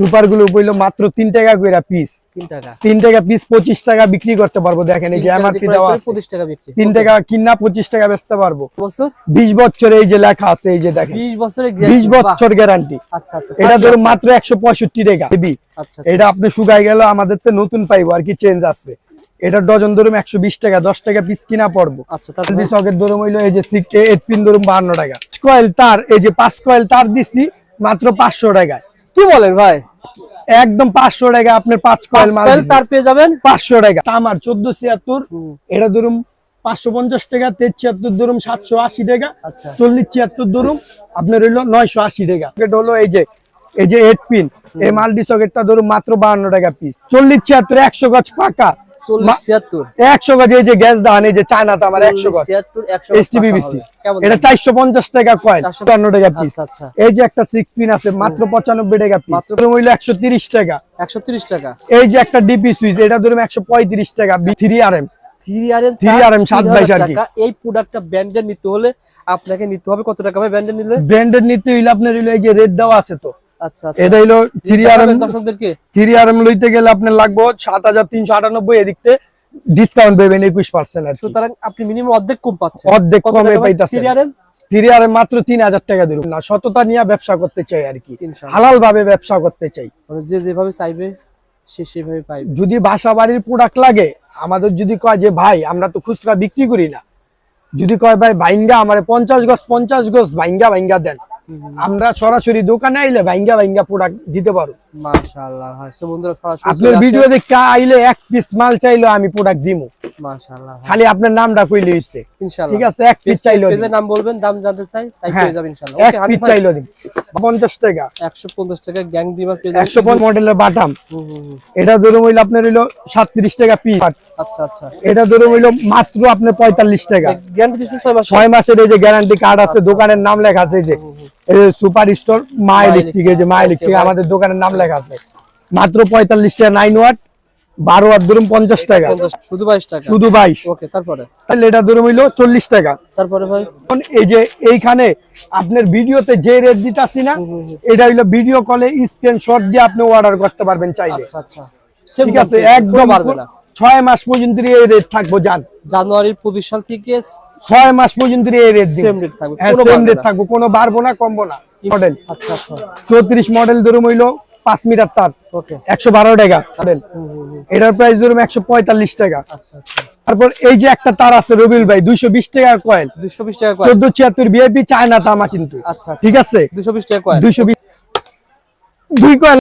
Super গুলো বইলো মাত্র 3 টাকা কইরা পিস। 3 টাকা পিস 25 টাকা বিক্রি করতে পারবো। দেখেন এই যে এমআরপি দেওয়া আছে 25 টাকা বিক্রি। 3 টাকা কিনা 25 টাকা বেচতে পারবো। বছর 20 বছর এই যে লেখা আছে এই যে দেখেন 20 বছরের 20 বছর গ্যারান্টি। আচ্ছা আচ্ছা। এটা ধরুন মাত্র 165 টাকা হেভি। আচ্ছা এটা আপনি শুকাই গেল আমাদের তো নতুন পাইবো আর কি চেঞ্জ আছে। এটা ডজন ধরুন 120 টাকা 10 টাকা পিস কিনা পড়বো। আচ্ছা তারপর সকেট ধরুন হইলো এই যে 8 পিন ধরুন 52 টাকা। কয়েল তার এই যে 5 কয়েল তার দিছি মাত্র 500 টাকায়। কি বলেন ভাই? একদম 500 টাকা আপনার 5 কয়েল মাল তার পেয়ে যাবেন 500 টাকা। আমার 1476 এটা ধরুন 550 টাকা, 73 ধরুন 780 টাকা, আচ্ছা 40 76 ধরুন আপনার হইলো 980 টাকা। এটা হলো এই যে 8 পিন এই মাল্টি সকেটটা ধরুন মাত্র 52 টাকা পিস। 40 76 100 গজ পাকা 40 76 100 গজ এই যে গ্যাস দান এই যে চায়নাটা আমার 100 গজ 76 100 এসটিবিসি এটা 450 টাকা কয়েল 54 টাকা পিস। আচ্ছা আচ্ছা। এই যে একটা 6 পিন আছে মাত্র 95 টাকা পিস। মাত্র হইলো 130 টাকা 130 টাকা। এই যে একটা ডিপি সুইচ এটা ধরুন 135 টাকা 3RM 3RM 722 আর কি। এই প্রোডাক্টটা ব্র্যান্ডের নিতে হলে আপনাকে নিতে হবে কত টাকা ভাই? ব্র্যান্ডের নিলে ব্র্যান্ডের নিতে হইলে আপনার হইলো এই যে রেড দেওয়া আছে তো। আচ্ছা আচ্ছা। এটা হইলো 3RM দর্শকদেরকে 3RM লইতে গেলে আপনার লাগবে 7398 এদিকতে ডিসকাউন্ট পাবেন 21% আর কি। সুতরাং আপনি মিনিমাম অর্ধেক কম পাচ্ছেন। অর্ধেক কমে পাইতাছেন। 3RM মাত্র 3000 টাকা দিরুম না। সততা নিয়ে ব্যবসা করতে চাই আর কি, হালাল ভাবে ব্যবসা করতে চাই। যে যেভাবে চাইবে সে সেভাবে পাইবে। যদি বাসা বাড়ির প্রোডাক্ট লাগে আমাদের যদি কয় যে ভাই আমরা তো খুচরা বিক্রি করি না, যদি কয় ভাই ভাইঙ্গা আমারে 50 গজ ভাইঙ্গা দেন, আমরা সরাসরি দোকানে আইলে ভাইঙ্গা প্রোডাক্ট দিতে পারো। মাশাআল্লাহ ভাই সো বন্ধুরা সরাসরি আপনার ভিডিও দেখে আইলে এক পিস মাল চাইলো আমি প্রোডাক্ট দিমু। মাশাআল্লাহ খালি আপনার নামটা কইলে হইছে ইনশাআল্লাহ। ঠিক আছে এক পিস চাইলো পেজের নাম বলবেন, দাম জানতে চাই তাই পেয়ে যাবেন ইনশাআল্লাহ। ওকে এক পিস চাইলো দিন 50 টাকা 150 টাকা গ্যাং ডিমার পেয়ে 150 মডেলের বাটাম। এটা ধরুন হইলো আপনার হইলো 37 টাকা পিস। আচ্ছা আচ্ছা। এটা ধরুন হইলো মাত্র আপনার 45 টাকা। গ্যারান্টি দিচ্ছেন 6 মাস। 6 মাসের এই যে গ্যারান্টি কার্ড আছে, দোকানের নাম লেখা আছে এই যে সুপার স্টোর মা ইলেকট্রিক, এই যে মা ইলেকট্রিক আমাদের দোকানের নাম লেখা আছে। মাত্র 45 টাকা 9 ওয়াট 12 ওয়াট ধরুন 50 টাকা শুধু 22 টাকা শুধু 22। ওকে তারপরে তাহলে এটা ধরুন হইলো 40 টাকা। তারপরে ভাই এই যে এইখানে আপনার ভিডিওতে যে রেট দিতাছি না এটা হইলো ভিডিও কলে স্ক্রিনশট দিয়ে আপনি অর্ডার করতে পারবেন চাইলে। আচ্ছা আচ্ছা ঠিক আছে একদম পারবে না। 6 মাস পর্যন্ত এই রেট থাকবো জান। জানুয়ারির 25 সাল থেকে 6 মাস পর্যন্ত এই রেট সেম রেট থাকবে, কোনো সেম রেট থাকবে, কোনো বাড়বো না কমবো না। মডেল আচ্ছা আচ্ছা 34 মডেল ধরুন হইলো 5 মিটার তার ওকে 112 টাকা মডেল। এটার প্রাইস ধরুন 145 টাকা। আচ্ছা আচ্ছা। তারপর এই যে একটা তার আছে রবিউল ভাই 220 টাকা কয়েল 220 টাকা কয়েল 1476 ভিআইপি চায়না তামা কিন্তু। আচ্ছা ঠিক আছে 220 টাকা কয়েল 220 দুই কয়েল